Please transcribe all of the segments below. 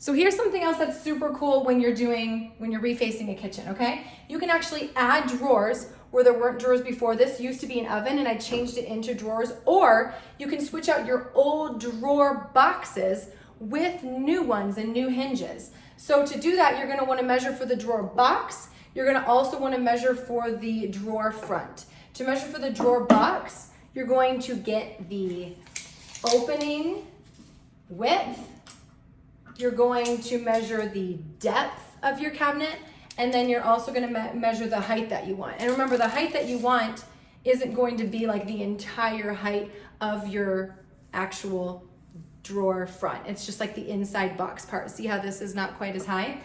So here's something else that's super cool when you're refacing a kitchen, okay? You can actually add drawers where there weren't drawers before. This used to be an oven and I changed it into drawers, or you can switch out your old drawer boxes with new ones and new hinges. So to do that, you're gonna wanna measure for the drawer box. You're gonna also wanna measure for the drawer front. To measure for the drawer box, you're going to get the opening width. You're going to measure the depth of your cabinet, and then you're also gonna measure the height that you want. And remember, the height that you want isn't going to be like the entire height of your actual drawer front. It's just like the inside box part. See how this is not quite as high?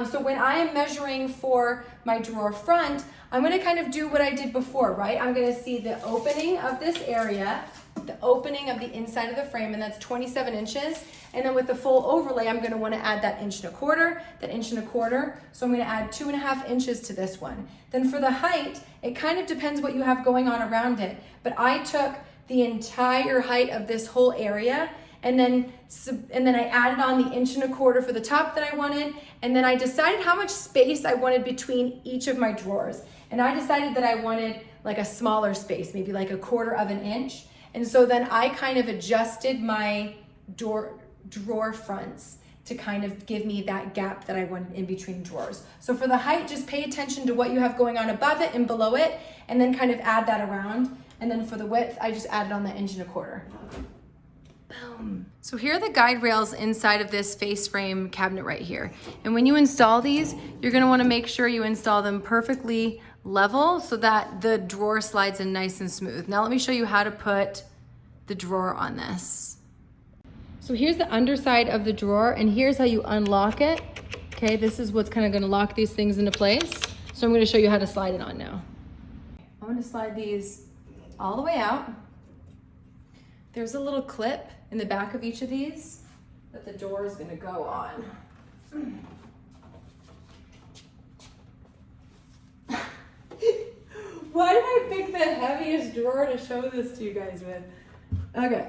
So when I am measuring for my drawer front, I'm gonna kind of do what I did before, right? I'm gonna see the opening of this area, the opening of the inside of the frame, and that's 27 inches. And then with the full overlay, I'm gonna wanna add that 1.25 inches, that 1.25 inches. So I'm gonna add 2.5 inches to this one. Then for the height, it kind of depends what you have going on around it. But I took the entire height of this whole area, and then I added on the 1.25 inches for the top that I wanted, and then I decided how much space I wanted between each of my drawers. And I decided that I wanted like a smaller space, maybe like 1/4 inch. And so then I kind of adjusted my drawer fronts to kind of give me that gap that I wanted in between drawers. So for the height, just pay attention to what you have going on above it and below it, and then kind of add that around. And then for the width, I just added on the 1.25 inches. Boom. So here are the guide rails inside of this face frame cabinet right here. And when you install these, you're gonna wanna make sure you install them perfectly level so that the drawer slides in nice and smooth. Now let me show you how to put the drawer on this. So here's the underside of the drawer, and here's how you unlock it. Okay, this is what's kind of gonna lock these things into place. So I'm gonna show you how to slide it on now. I'm gonna slide these all the way out. There's a little clip in the back of each of these that the door is gonna go on. Why did I pick the heaviest drawer to show this to you guys with? Okay.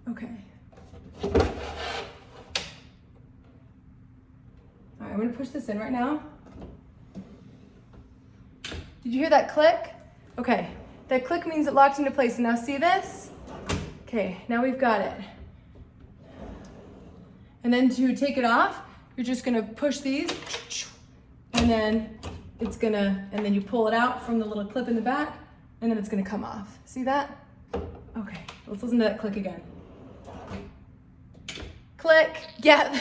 Okay. All right, I'm gonna push this in right now. Did you hear that click? Okay, that click means it locked into place. Now see this? Okay, now we've got it. And then to take it off, you're just gonna push these, and then and then you pull it out from the little clip in the back, and then it's gonna come off. See that? Okay, let's listen to that click again. Click, yeah.